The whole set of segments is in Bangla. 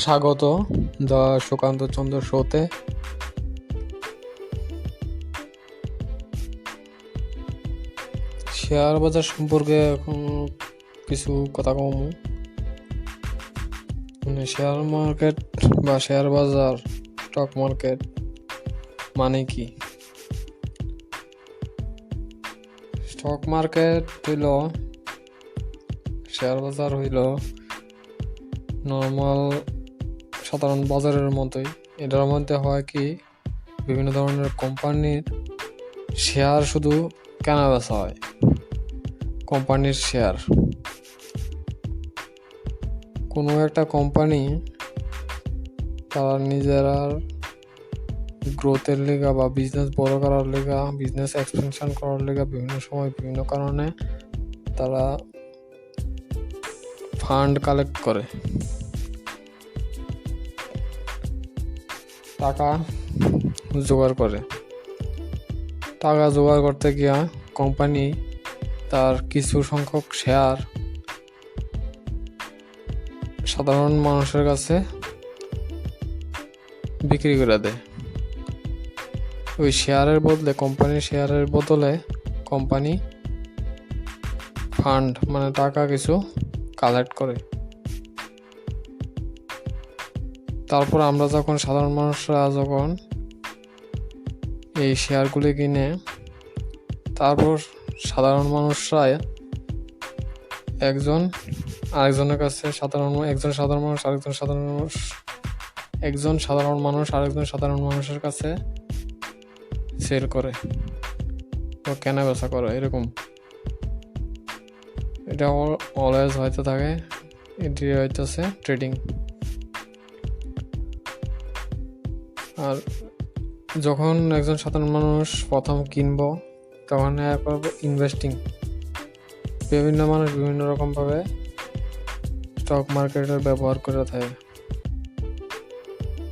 স্বাগত দ্য সুকান্ত চন্দ্র শোতে। শেয়ার বাজার সম্পর্কে এখন কিছু কথা কম। শেয়ার মার্কেট বা শেয়ার বাজার, স্টক মার্কেট মানে কি? স্টক মার্কেট হইল, শেয়ার বাজার হইল নর্মাল সাধারণ বাজারের মতোই। এটার মধ্যে হয় কি, বিভিন্ন ধরনের কোম্পানির শেয়ার শুধু কেনা বেচা হয়। কোম্পানির শেয়ার, কোনো একটা কোম্পানি তারা নিজেরা গ্রোথের লেগা বা বিজনেস বড় করার লেগা, বিজনেস এক্সপেনশন করার লেগা বিভিন্ন সময় বিভিন্ন কারণে তারা ফান্ড কালেক্ট করে, টাকা জোগাড় করে। টাকা জোগাড় করতে গিয়া কোম্পানি তার কিছু সংখ্যক শেয়ার সাধারণ মানুষের কাছে বিক্রি করে দেয়। ওই শেয়ারের বদলে, কোম্পানির শেয়ারের বদলে কোম্পানি ফান্ড মানে টাকা কিছু কালেক্ট করে। তারপর আমরা যখন সাধারণ মানুষরা যখন এই শেয়ারগুলি কিনে, তারপর সাধারণ মানুষরা একজন সাধারণ মানুষ আরেকজন সাধারণ মানুষের কাছে সেল করে ও কেনা বেচা করে। এরকম এটা অলওয়েজ হইতে থাকে। এটি হইতেছে ট্রেডিং। আর যখন একজন সাধারণ মানুষ প্রথম কিনবো, তখন ইনভেস্টিং। বিভিন্ন মানুষ বিভিন্ন রকম ভাবে স্টক মার্কেটের ব্যবহার করে থাকে।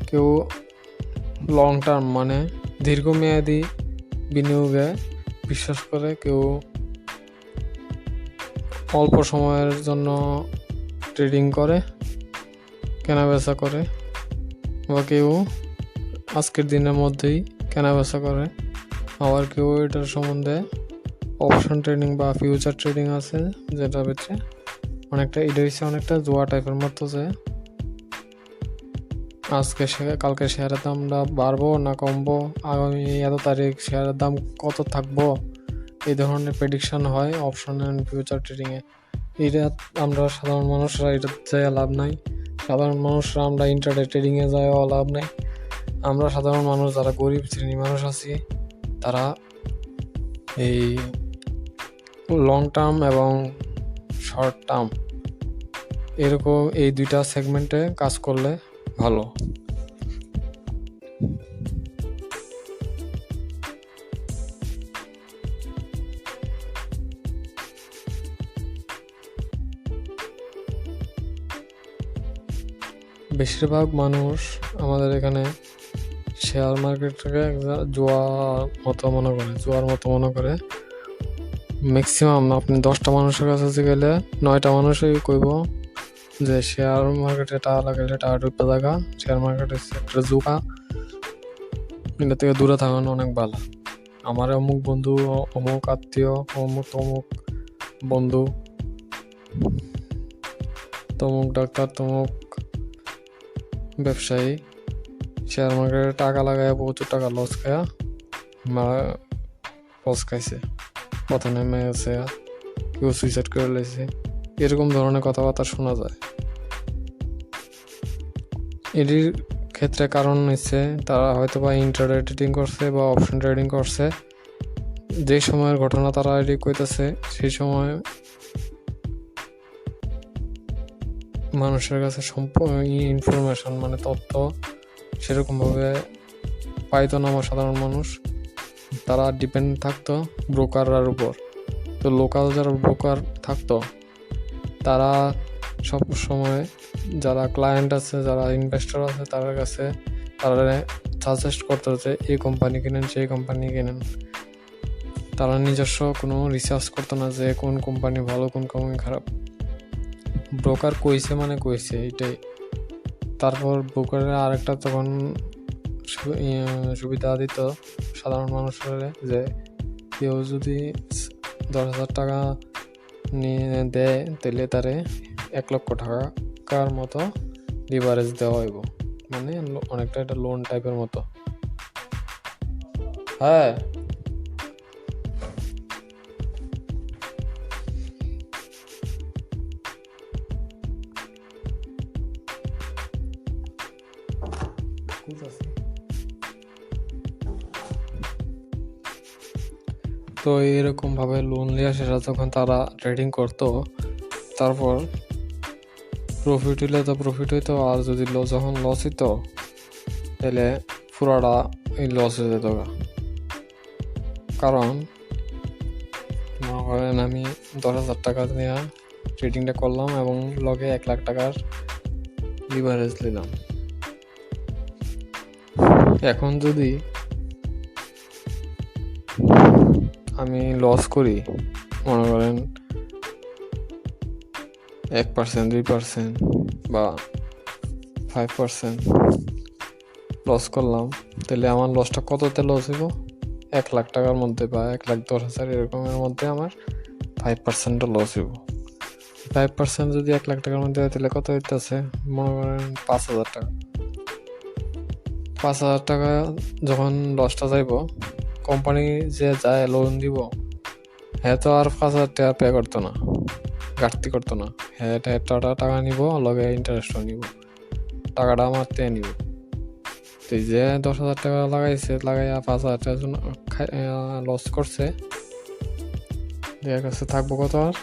কেউ লং টার্ম মানে দীর্ঘমেয়াদী বিনিয়োগে বিশ্বাস করে, কেউ অল্প সময়ের জন্য ট্রেডিং করে, কেনা বেচা করে, বা কেউ আজকের দিনের মধ্যেই কেনা বেচা করে। আবার কেউ এটার সম্বন্ধে অপশন ট্রেডিং বা ফিউচার ট্রেডিং আছে, যেটা ভিতরে অনেকটা জুয়া টাইপের মতো, যে কালকে শেয়ারের দামটা বাড়বো না কমবো, আগামী এত তারিখ শেয়ারের দাম কত থাকবো, এই ধরনের প্রেডিকশন হয় অপশন অ্যান্ড ফিউচার ট্রেডিংয়ে। এটা আমরা সাধারণ মানুষরা এটা যায় লাভ নাই। সাধারণ মানুষরা আমরা ইন্টারডে ট্রেডিংয়ে যাওয়া লাভ নাই। আমরা সাধারণ মানুষ যারা গরিব শ্রেণীর মানুষ আছি, তারা এই লং টার্ম এবং শর্ট টার্ম এরকম এই দুইটা সেগমেন্টে কাজ করলে ভালো। বেশিরভাগ মানুষ আমাদের এখানে শেয়ার মার্কেটটাকে জুয়ার মতো মনে করে। ম্যাক্সিমাম আপনি 10টা মানুষের কাছে গেলে 9টা মানুষই কইব যে শেয়ার মার্কেটে টাকা লাগাইলে টাকা ডুবে থাকা, শেয়ার মার্কেটের একটা জুয়া, এটা থেকে দূরে থাকানো অনেক ভালো। আমার অমুক বন্ধু, অমুক আত্মীয়, তমুক বন্ধু, তমুক ডাক্তার, তমুক ব্যবসায়ী শেয়ার মার্কেটে টাকা লাগায় প্রচুর টাকা লস খাইছে, পথে নেমে গেছে, কেউ সুইসাইড করে লেছে। এরকম ধরনের কথাবার্তা শোনা যায়। এটির ক্ষেত্রে কারণ হচ্ছে তারা হয়তো বা ইন্টারডে ট্রেডিং করছে বা অপশন ট্রেডিং করছে। যে সময়ের ঘটনা তারা এটি কইতেছে, সেই সময় মানুষের কাছে ইনফরমেশন মানে তথ্য সেরকমভাবে পাইতো না আমার সাধারণ মানুষ। তারা ডিপেন্ড থাকতো ব্রোকাররার উপর। তো লোকাল যারা ব্রোকার থাকতো, তারা সব সময় যারা ক্লায়েন্ট আছে, যারা ইনভেস্টর আছে, তাদের কাছে তারা সাজেস্ট করতো যে এই কোম্পানি কিনেন, সেই কোম্পানি কিনেন। তারা নিজস্ব কোনো রিসার্চ করতো না যে কোন কোম্পানি ভালো, কোন কোম্পানি খারাপ। ব্রোকার কইছে মানে কইছে, এটাই। তারপর ব্রোকারের আরেকটা তখন সুবিধা দিত সাধারণ মানুষের, যে কেউ যদি 10,000 টাকা নিয়ে দেয় তাহলে তারে 1 লক্ষ টাকার মতো লিভারেজ দেওয়া হইব, মানে অনেকটা একটা লোন টাইপের মতো। হ্যাঁ, তো এরকম ভাবে লোন লিয়া শেষে যখন তারা ট্রেডিং করতো, তারপর প্রফিট হইলে তো প্রফিট হইতো, আর যদি যখন লস হইতো তাহলে পুরাটা এই লস হয়ে যেত। কারণ মনে করেন আমি 10,000 টাকা নিয়ে ট্রেডিংটা করলাম এবং লগে 1 লাখ টাকার লিভারেজ নিলাম। এখন যদি আমি লস করি, মনে করেন 1%, 2% বা 5% লস করলাম, তাহলে আমার লসটা কততে লস হইব? 1 লাখ টাকার মধ্যে বা 1,10,000 এরকমের মধ্যে আমার 5% লস হইব। 5% যদি 1 লাখ টাকার মধ্যে হয় তাহলে কত হইতেছে? মনে করেন 5,000 টাকা। 5,000 টাকা যখন লসটা যাইব, কোম্পানি যে যায় লোন দিব, হ্যাঁ তো আর 5,000 টাকা পে করতো না, ঘাটতি করতো না। হ্যাঁ টাকা নিব, লগে ইন্টারেস্টও নিব, টাকাটা আমার থেকে নিব। তো যে 10,000 টাকা লাগাইয়া 5,000 টাকার জন্য লস করছে, দেখা গেছে থাকবো কত? আর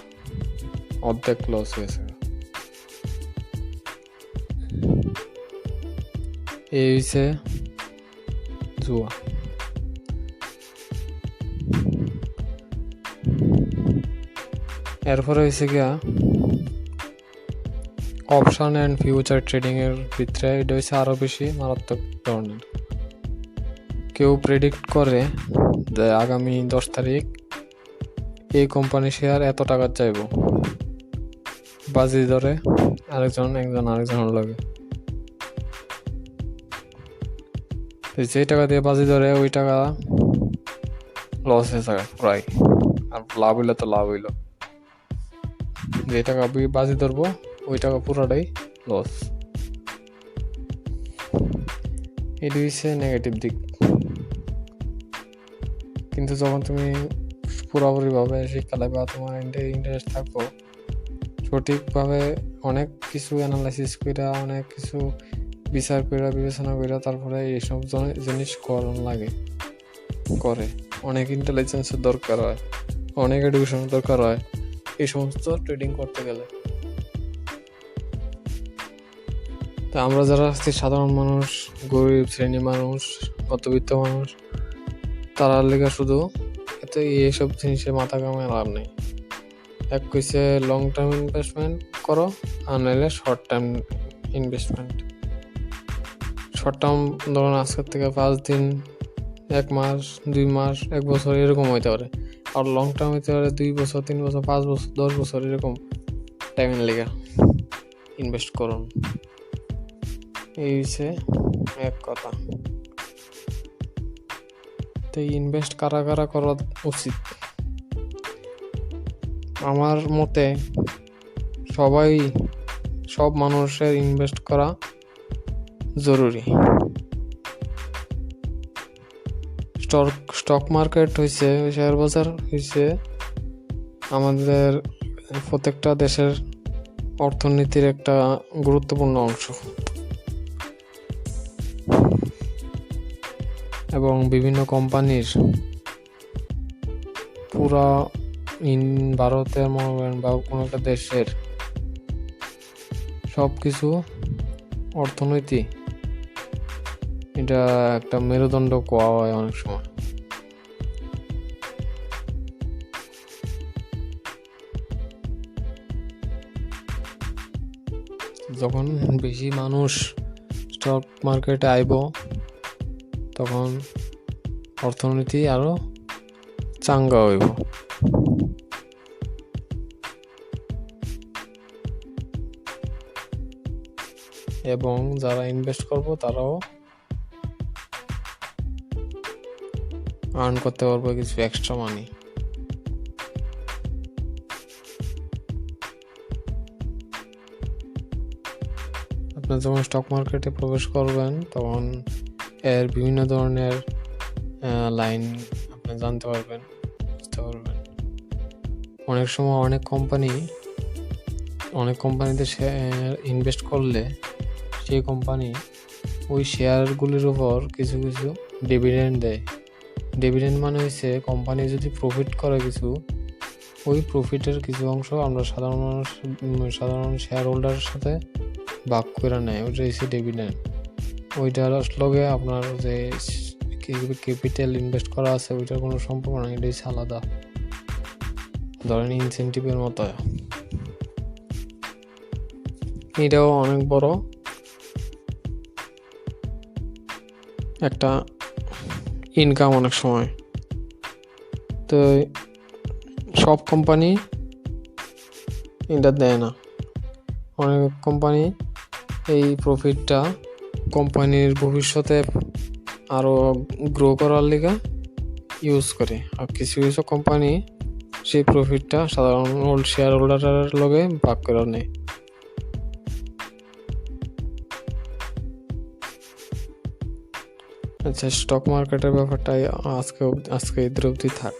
অর্ধেক লস হয়েছে। এই হইছে জুয়া। এরপরে হয়েছে গিয়া অপশন অ্যান্ড ফিউচার ট্রেডিং এর ভিতরে এটা হচ্ছে আরো বেশি মারাত্মক ধরনের। কেউ প্রেডিক্ট করে যে আগামী 10 তারিখ এই কোম্পানি শেয়ার এত টাকা চাইব, বাজি ধরে আরেকজনের লাগে, যে টাকা দিয়ে বাজি ধরে ওই টাকা লস হয়ে যায় প্রায়, আর লাভ হইলে তো লাভ হইল। যে টাকা বাজি ধরবো ওই টাকা পুরোটাই লস। এটি হচ্ছে নেগেটিভ দিক। কিন্তু যখন তুমি পুরোপুরিভাবে শিক্ষা বা তোমার ইন্টারেস্ট থাকবো, সঠিকভাবে অনেক কিছু অ্যানালাইসিস করে, অনেক কিছু বিচার করে বিবেচনা করে তারপরে এইসব জিনিস করে অনেক ইন্টেলিজেন্সের দরকার হয়, অনেক এডুকেশনের দরকার হয় এই সমস্ত ট্রেডিং করতে গেলে। তা আমরা যারা আছি সাধারণ মানুষ, গরিব শ্রেণী মানুষ, মধ্যবিত্ত মানুষ, তারা লেগে শুধু এতে এইসব জিনিসে মাথা কামায় লাভ নেই। এক কইছে লং টার্ম ইনভেস্টমেন্ট করো, আর নাহলে short term investment. Short term ধরুন আজকের থেকে 5 দিন, 1 মাস, 2 মাস, 1 বছর এরকম হইতে পারে। আর লং টার্ম হইতে পারে 2 বছর, 3 বছর, 5 বছর, 10 বছর, এরকম টাইমের লেগে ইনভেস্ট করুন। এই হচ্ছে এক কথা। তো ইনভেস্ট কারা কারা করা উচিত? আমার মতে সব মানুষের ইনভেস্ট করা জরুরি। স্টক মার্কেট হইছে, শেয়ার বাজার হইছে আমাদের প্রত্যেকটা দেশের অর্থনীতির একটা গুরুত্বপূর্ণ অংশ, এবং বিভিন্ন কোম্পানির পুরা ভারতের মনে করেন বা কোনো একটা দেশের সব কিছু অর্থনীতি, এটা একটা মেরুদণ্ড কোয়া হয় অনেক সময়। যখন বেশি মানুষ স্টক মার্কেটে আইব, তখন অর্থনীতি আরো চাঙ্গা হইব। এবং যারা ইনভেস্ট করবো তারাও আর্ন করতে পারবো কিছু এক্সট্রা মানি। আপনি যখন স্টক মার্কেটে প্রবেশ করবেন তখন এর বিভিন্ন ধরনের লাইন আপনি জানতে পারবেন, বুঝতে পারবেন। অনেক সময় অনেক কোম্পানিতে শেয়ার ইনভেস্ট করলে সেই কোম্পানি ওই শেয়ারগুলির উপর কিছু কিছু ডিভিডেন্ড দেয়। ডিভিডেন্ড মানে হচ্ছে কোম্পানি যদি প্রফিট করে কিছু, ওই প্রফিটের কিছু অংশ আমরা সাধারণ শেয়ার হোল্ডারের সাথে ভাগ করে নেয়, ওইটা হচ্ছে ডিভিডেন্ড। ওইটার লগে আপনার যে ক্যাপিটাল ইনভেস্ট করা আছে ওইটার কোনো সম্পর্ক নাই, এটা হচ্ছে আলাদা, ধরেন ইনসেন্টিভের মতো। এটাও অনেক বড় একটা ইনকাম অনেক সময়। তো সব কোম্পানি এটা দেয় না, অনেক কোম্পানি এই প্রফিটটা কোম্পানির ভবিষ্যতে আরও গ্রো করার লিগে ইউজ করে। আর কিছু কিছু কোম্পানি সেই প্রফিটটা সাধারণ শেয়ার হোল্ডারের লগে ভাগ করে নেয়। আচ্ছা, স্টক মার্কেটের ব্যাপারটাই আজকে এদের অবধি থাক।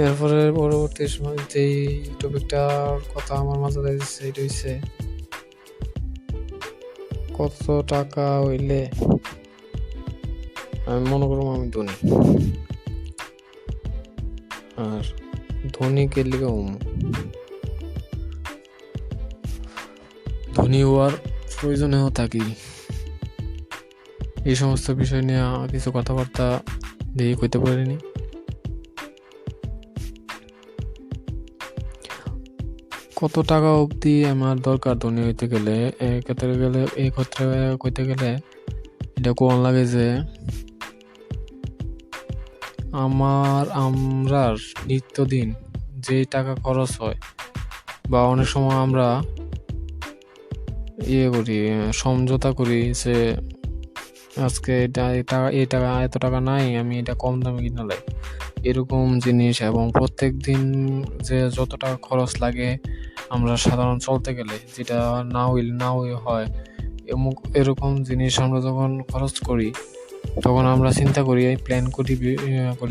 এরপরে পরবর্তী সময় যেই টপিকটার কথা আমার মাথায় দিচ্ছে এটা হচ্ছে কত টাকা হইলে আমি মনে করব আমি ধনী। আর ধনী কে লিগে ধনী হওয়ার প্রয়োজনেও থাকি, এই সমস্ত বিষয় নিয়ে কিছু কথাবার্তা দিয়ে কইতে পারিনি। কত টাকা অবধি আমার দরকার ধনী হইতে গেলে, এই ক্ষেত্রে কইতে গেলে এটা কোন লাগে যে আমরা নিত্যদিন যে টাকা খরচ হয় বা অনেক সময় আমরা সমঝোতা করি যে আজকে এত টাকা নাই, আমি এটা কম দামে কিনে লাই, এরকম জিনিস। এবং প্রত্যেক দিন যে যত টাকা খরচ লাগে আমরা সাধারণ চলতে গেলে, যেটা না হয় এরকম জিনিস আমরা যখন খরচ করি তখন আমরা চিন্তা করি, প্ল্যান করি,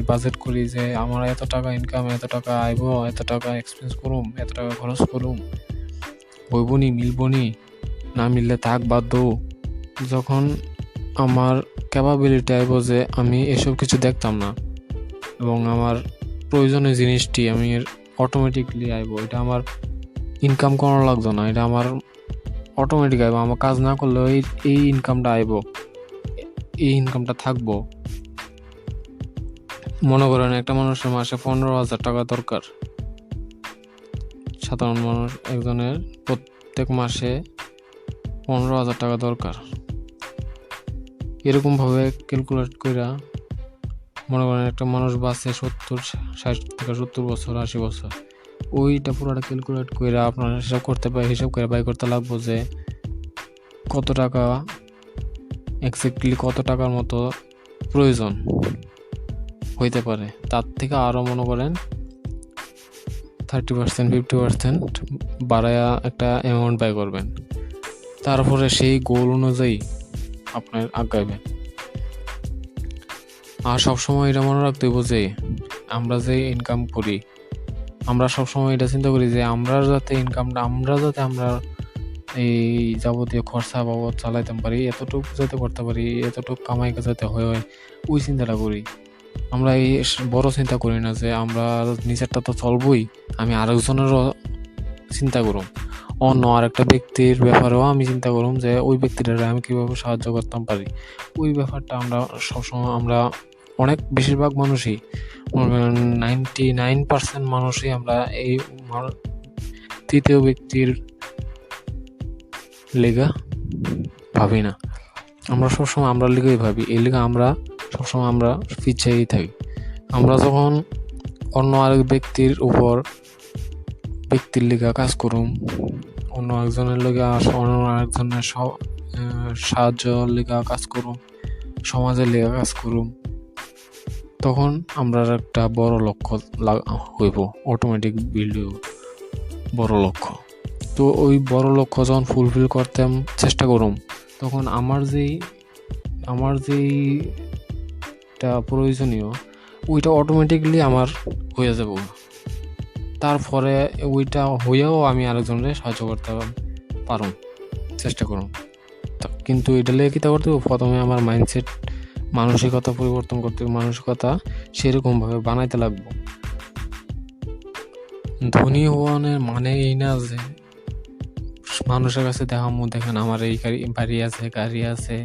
বাজেট করি যে আমার এত টাকা ইনকাম, এত টাকা আইব, এত টাকা এক্সপেন্স করুম, এত টাকা খরচ করুম, হইবনি মিলবনি, না মিললে থাক বাদ দো। যখন আমার ক্যাপাবিলিটি আইব যে আমি এসব কিছু দেখতাম না এবং আমার প্রয়োজনীয় জিনিসটি আমি অটোমেটিকলি আইব, এটা আমার ইনকাম করানো লাগতো না, এটা আমার অটোমেটিক আইব, আমার কাজ না করলেও এই ইনকামটা আইব, এই ইনকামটা থাকবো। মনে করেন একটা মানুষের মাসে 15,000 টাকা দরকার, সাধারণ মানুষ একজনের প্রত্যেক মাসে 15,000 টাকা দরকার। এরকম ভাবে ক্যালকুলেট কইরা মনে করেন একটা মানুষ বাঁচে 60 থেকে 70 বছর, 80 বছর, ওইটা পুরোটা ক্যালকুলেট কইরা আপনার হিসাব করে বাই করতে লাগবো যে কত টাকা এক্স্যাক্টলি কত টাকার মতো প্রয়োজন হইতে পারে। তার থেকে আরও মনে করেন 30% 50% বাড়ায়া একটা অ্যামাউন্ট বাই করবেন, তারপরে সেই গোল অনুযায়ী আপনার আগাইবেন। আর সবসময় এটা মনে রাখতে হইব যে আমরা যে ইনকাম করি, আমরা সবসময় এটা চিন্তা করি যে আমরা যাতে আমরা এই যাবতীয় খরচা বাবদ চালাইতে পারি, এতটুকু যাতে করতে পারি, এতটুকু কামাই যাতে হয় ওই চিন্তাটা করি। আমরা এই বড় চিন্তা করি না যে আমরা নিজেরটা তো চলবই, আমি আরেকজনেরও চিন্তা করুম, অন্য আরেকটা ব্যক্তির ব্যাপারেও আমি চিন্তা করুম যে ওই ব্যক্তিটারে আমি কীভাবে সাহায্য করতাম পারি। ওই ব্যাপারটা আমরা সবসময় বেশিরভাগ মানুষই 99% মানুষই আমরা এই তৃতীয় ব্যক্তির লেগা ভাবি না, আমরা সবসময় আমরা লেগেই ভাবি। এই লেগা আমরা সবসময় আমরা পিছিয়েই থাকি। আমরা যখন অন্য আরেক ব্যক্তির লেগা কাজ করুম, অন্য একজনের লেগা অন্য আরেকজনের সাহায্য লেগা কাজ করুম, সমাজের লেগা কাজ করুম, তখন আমরা একটা বড় লক্ষ্য হইব, অটোমেটিক বিল্ড হইব বড় লক্ষ্য। তো ওই বড় লক্ষ্য যখন ফুলফিল করতে চেষ্টা করুম, তখন আমার যেইটা প্রয়োজনীয় ওইটা অটোমেটিকলি আমার হয়ে যাব। তারপরে ওইটা হইয়াও আমি আরেকজনের সাহায্য করতে পারুম, চেষ্টা করুম। কিন্তু এটা লেগে কী করতে হবে, প্রথমে আমার মানসিকতা পরিবর্তন করতে হবে, মানসিকতা সেরকমভাবে বানাইতে লাগবো। ধনী হওয়ানের মানে এই না যে মানুষের কাছে দেখেন আমার এই বাড়ি আছে, গাড়ি আছে,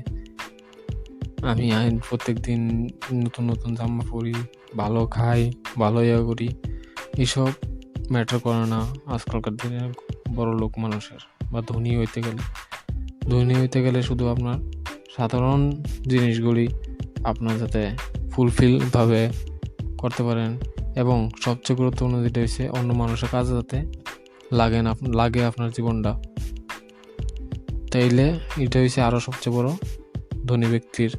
আমি প্রত্যেক দিন নতুন নতুন জামা পরি, ভালো খাই, ভালো করি, এসব ম্যাটার করে না আজকালকার দিনে বড় লোক মানুষের বা ধনী হইতে গেলে শুধু আপনার সাধারণ জিনিসগুলি আপনার যাতে ফুলফিলভাবে করতে পারেন, এবং সবচেয়ে গুরুত্বপূর্ণ যেটা হচ্ছে অন্য মানুষের কাজে যাতে লাগে আপনার জীবনটা। তাইলে এটা হচ্ছে আরও সবচেয়ে বড় ধনী ব্যক্তির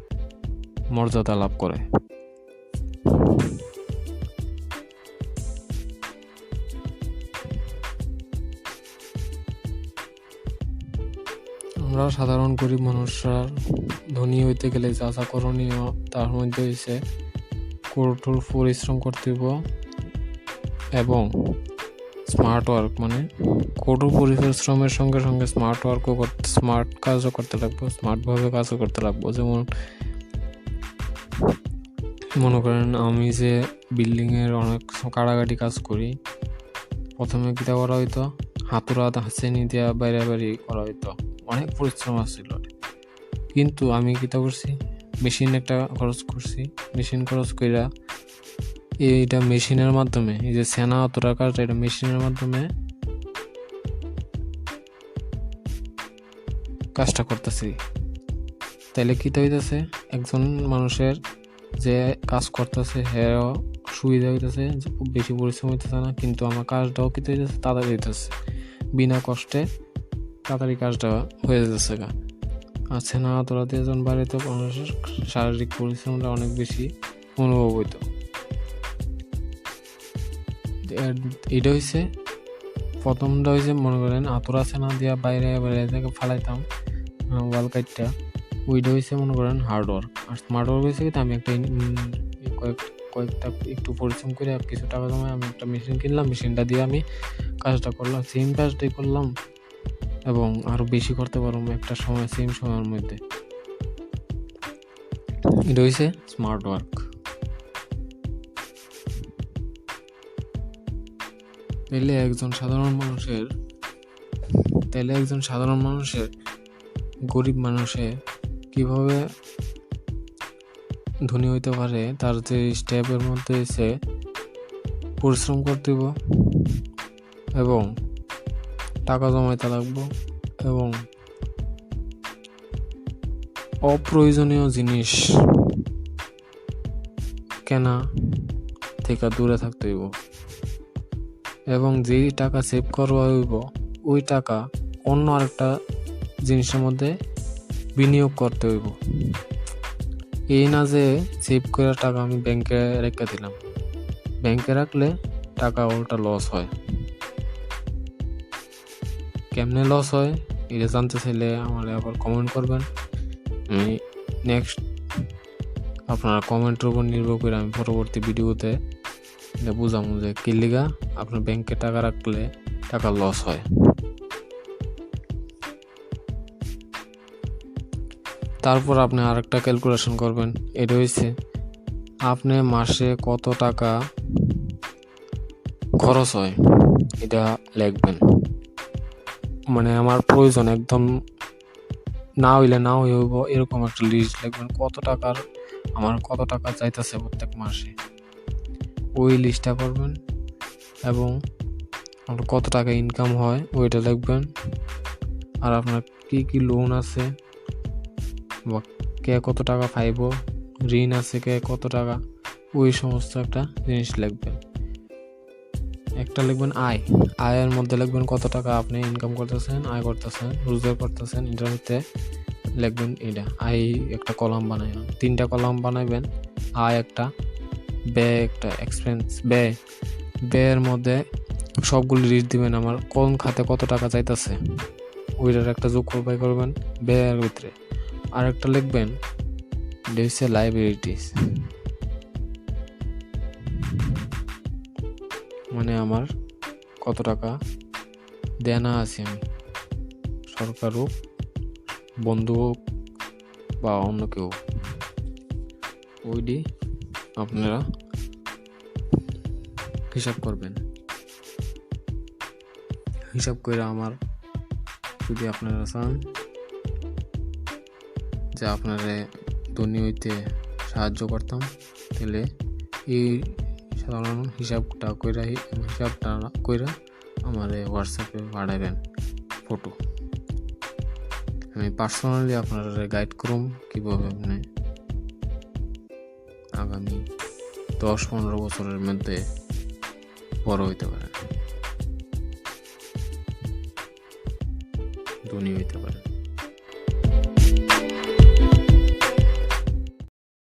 মর্যাদা লাভ করে। আমরা সাধারণ গরিব মানুষরা ধনী হইতে গেলে যা যা করণীয় তার মধ্যে হচ্ছে কঠোর পরিশ্রম করতে হইব এবং স্মার্ট ওয়ার্ক, মানে কঠোর পরিশ্রমের সঙ্গে সঙ্গে স্মার্ট কাজও করতে লাগবো, স্মার্টভাবে কাজও করতে লাগবো। যেমন মনে করেন আমি যে বিল্ডিংয়ের অনেক কাটাকাটি কাজ করি, প্রথমে কিতা করা হইতো, হাতুড়া হাসেনি দিয়া বাইরে করা হইতো, অনেক পরিশ্রম আসছিল। কিন্তু আমি কিতা করছি, মেশিন খরচ কইরা এইটা মেশিনের মাধ্যমে, এই যে সেনা হাতুড়ার কাজটা এটা মেশিনের মাধ্যমে কাজটা করতেছি। তাইলে কিতা হইতেছে, একজন মানুষের যে কাজ করতেছে হ্যাঁ সুবিধা হইতেছে, খুব বেশি পরিশ্রম হইতেছে না, কিন্তু আমার কাজটাও কিতা হইতেছে, তাড়াতাড়ি হইতেছে, বিনা কষ্টে তাড়াতাড়ি কাজটা হয়ে যেতেছে। আর সেনা হাতুড়া দিয়ে যখন বাড়িতে মানুষের শারীরিক পরিশ্রমটা অনেক বেশি অনুভব হইতো। এটা হয়েছে প্রথমটা হয়েছে, মনে করেন হাতুড়া সেনা দিয়া বাইরে থেকে ফালাইতাম ওয়াল কাটটা, ওইটা হয়েছে মনে করেন হার্ড ওয়ার্ক। আর স্মার্ট ওয়ার্ক হয়েছে কিন্তু আমি একটা কয়েকটা একটু পরিশ্রম করে কিছু টাকা জমায় আমি একটা মেশিন কিনলাম, মেশিনটা দিয়ে আমি কাজটা করলাম, সেম কাজটাই করলাম এবং আরো বেশি করতে পারবো একটা সময়, সেম সময়ের মধ্যে। এটা হয়েছে স্মার্ট ওয়ার্ক। তাইলে একজন সাধারণ মানুষের গরিব মানুষে কিভাবে ধনী হইতে পারে, তার যে স্টেপের মধ্যে এসে পরিশ্রম করতে হবে এবং টাকা জমাইতে লাগবো এবং অপ্রয়োজনীয় জিনিস কেনা থেকে দূরে থাকতে হইব এবং যেই টাকা সেভ করবা হইব ওই টাকা অন্য আরেকটা জিনিসের মধ্যে বিনিয়োগ করতে হইব। এই না যে সেভ করে টাকা আমি ব্যাংকে রেখে দিলাম, ব্যাংকে রাখলে টাকা ওটা লস হয়। কেমনে লস হয় এটা জানতে চাইলে আমার আবার কমেন্ট করবেন, আমি নেক্সট আপনার কমেন্টের উপর নির্ভর করে আমি পরবর্তী ভিডিওতে এটা বুঝাবো যে কি লিগা আপনার ব্যাংকে টাকা রাখলে টাকা লস হয়। তারপর আপনি আরেকটা ক্যালকুলেশন করবেন, এটা হচ্ছে আপনি মাসে কত টাকা খরচ হয় এটা লিখবেন। মানে আমার প্রয়োজন একদম না হইব এরকম একটা লিস্ট লিখবেন, আমার কত টাকা চাইতেছে প্রত্যেক মাসে, ওই লিস্টটা করবেন এবং আপনার কত টাকা ইনকাম হয় ওইটা লিখবেন। আর আপনার কি লোন আছে বা কে কত টাকা পাইব, ঋণ আছে কে কত টাকা, ওই সমস্ত একটা জিনিস লিখবেন। একটা লিখবেন আয়ের মধ্যে লিখবেন কত টাকা আপনি ইনকাম করতেছেন, আয় করতেছেন, রোজগার করতেছেন, এটার মধ্যে লিখবেন এটা আই, একটা কলাম বানাই, 3টা কলাম বানাইবেন, আয় একটা, ব্যয় একটা, এক্সপেন্স ব্যয়ের মধ্যে সবগুলো লিস্ট দিবেন, আমার কোন খাতে কত টাকা চাইতেছে ওইটার একটা যোগ করবেন ব্যয়ের ভিতরে। আর একটা লিখবেন এটা হচ্ছে লাইবিলিটিস, মানে আমার কত টাকা দেনা আছে, আমি সরকার হোক, বন্ধু হোক বা অন্য কেউ, ওইটি আপনারা হিসাব করবেন। হিসাব করে আমার যদি আপনারা চান যে আপনারা ধনী হইতে সাহায্য করতাম, তাহলে এই সাধারণ হিসাবটা কইরা আমার হোয়াটসঅ্যাপে পাঠাবেন ফটো। আমি পার্সোনালি আপনারা গাইড করুম কীভাবে আপনি আগামী 10-15 বছরের মধ্যে বড় হইতে পারেন, ধনী হইতে পারেন।